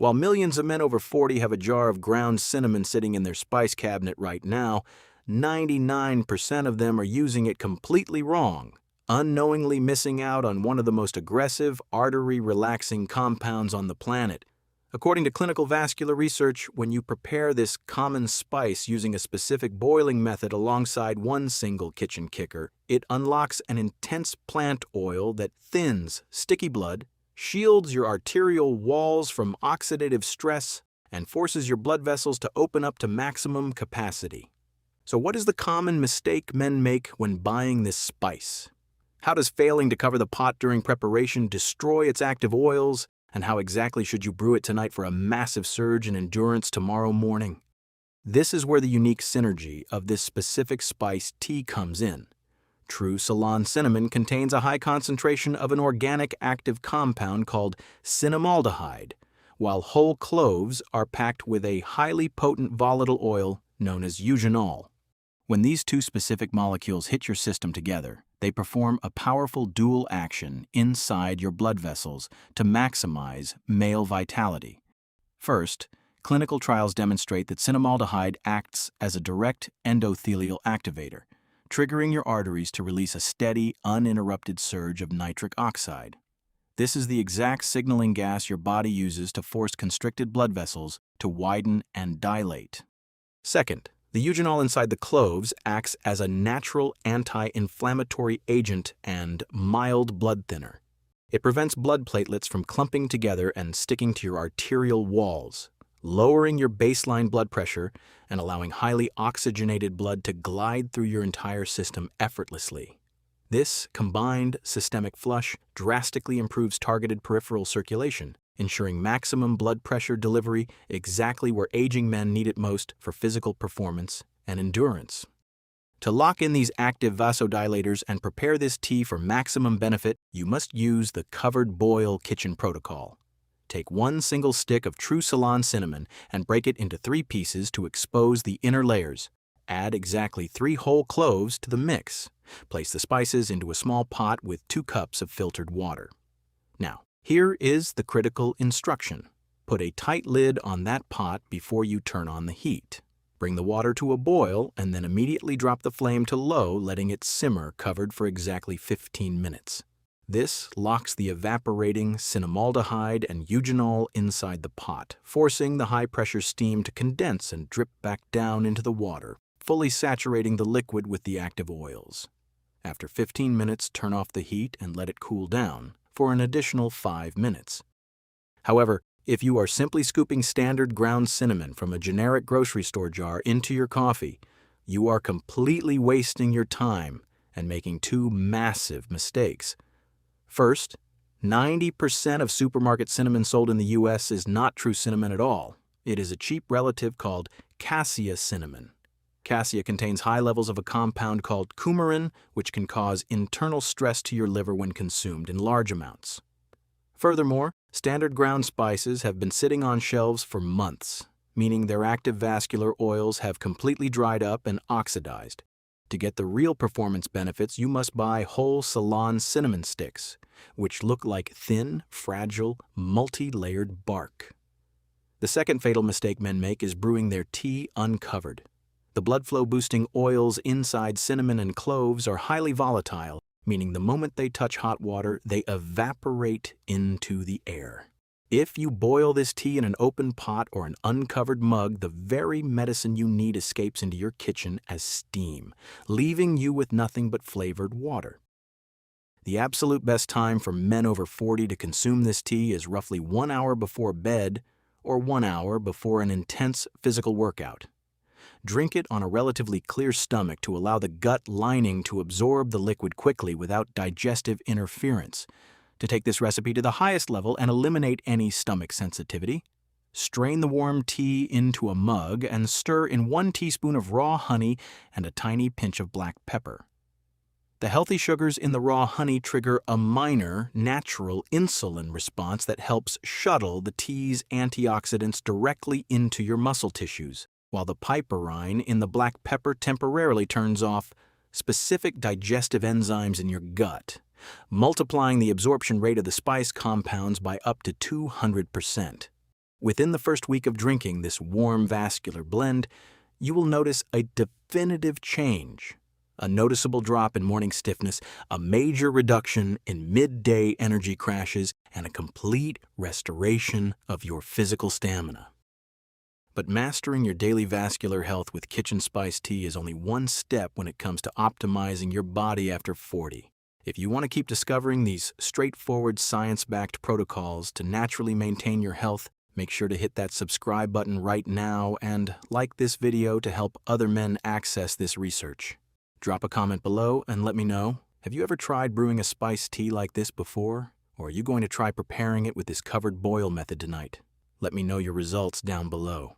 While millions of men over 40 have a jar of ground cinnamon sitting in their spice cabinet right now, 99% of them are using it completely wrong, unknowingly missing out on one of the most aggressive, artery-relaxing compounds on the planet. According to clinical vascular research, when you prepare this common spice using a specific boiling method alongside one single kitchen kicker, it unlocks an intense plant oil that thins sticky blood, shields your arterial walls from oxidative stress, and forces your blood vessels to open up to maximum capacity. So what is the common mistake men make when buying this spice? How does failing to cover the pot during preparation destroy its active oils? And how exactly should you brew it tonight for a massive surge in endurance tomorrow morning? This is where the unique synergy of this specific spice tea comes in. True Ceylon cinnamon contains a high concentration of an organic active compound called cinnamaldehyde, while whole cloves are packed with a highly potent volatile oil known as eugenol. When these two specific molecules hit your system together, they perform a powerful dual action inside your blood vessels to maximize male vitality. First, clinical trials demonstrate that cinnamaldehyde acts as a direct endothelial activator, triggering your arteries to release a steady, uninterrupted surge of nitric oxide. This is the exact signaling gas your body uses to force constricted blood vessels to widen and dilate. Second, the eugenol inside the cloves acts as a natural anti-inflammatory agent and mild blood thinner. It prevents blood platelets from clumping together and sticking to your arterial walls, lowering your baseline blood pressure and allowing highly oxygenated blood to glide through your entire system effortlessly. This combined systemic flush drastically improves targeted peripheral circulation, ensuring maximum blood pressure delivery exactly where aging men need it most for physical performance and endurance. To lock in these active vasodilators and prepare this tea for maximum benefit, you must use the covered boil kitchen protocol. Take one single stick of true Ceylon cinnamon and break it into 3 pieces to expose the inner layers. Add exactly 3 whole cloves to the mix. Place the spices into a small pot with 2 cups of filtered water. Now, here is the critical instruction. Put a tight lid on that pot before you turn on the heat. Bring the water to a boil and then immediately drop the flame to low, letting it simmer covered for exactly 15 minutes. This locks the evaporating cinnamaldehyde and eugenol inside the pot, forcing the high-pressure steam to condense and drip back down into the water, fully saturating the liquid with the active oils. After 15 minutes, turn off the heat and let it cool down for an additional 5 minutes. However, if you are simply scooping standard ground cinnamon from a generic grocery store jar into your coffee, you are completely wasting your time and making 2 massive mistakes. First, 90% of supermarket cinnamon sold in the U.S. is not true cinnamon at all. It is a cheap relative called cassia cinnamon. Cassia contains high levels of a compound called coumarin, which can cause internal stress to your liver when consumed in large amounts. Furthermore, standard ground spices have been sitting on shelves for months, meaning their active vascular oils have completely dried up and oxidized. To get the real performance benefits, you must buy whole Ceylon cinnamon sticks, which look like thin, fragile, multi-layered bark. The second fatal mistake men make is brewing their tea uncovered. The blood flow boosting oils inside cinnamon and cloves are highly volatile, meaning the moment they touch hot water, they evaporate into the air. If you boil this tea in an open pot or an uncovered mug, the very medicine you need escapes into your kitchen as steam, leaving you with nothing but flavored water. The absolute best time for men over 40 to consume this tea is roughly 1 hour before bed or 1 hour before an intense physical workout. Drink it on a relatively clear stomach to allow the gut lining to absorb the liquid quickly without digestive interference. To take this recipe to the highest level and eliminate any stomach sensitivity, strain the warm tea into a mug and stir in 1 teaspoon of raw honey and a tiny pinch of black pepper. The healthy sugars in the raw honey trigger a minor, natural insulin response that helps shuttle the tea's antioxidants directly into your muscle tissues, while the piperine in the black pepper temporarily turns off specific digestive enzymes in your gut, multiplying the absorption rate of the spice compounds by up to 200%. Within the first week of drinking this warm vascular blend, you will notice a definitive change. A noticeable drop in morning stiffness, a major reduction in midday energy crashes, and a complete restoration of your physical stamina. But mastering your daily vascular health with kitchen spice tea is only one step when it comes to optimizing your body after 40. If you want to keep discovering these straightforward science-backed protocols to naturally maintain your health, make sure to hit that subscribe button right now and like this video to help other men access this research. Drop a comment below and let me know, have you ever tried brewing a spiced tea like this before? Or are you going to try preparing it with this covered boil method tonight? Let me know your results down below.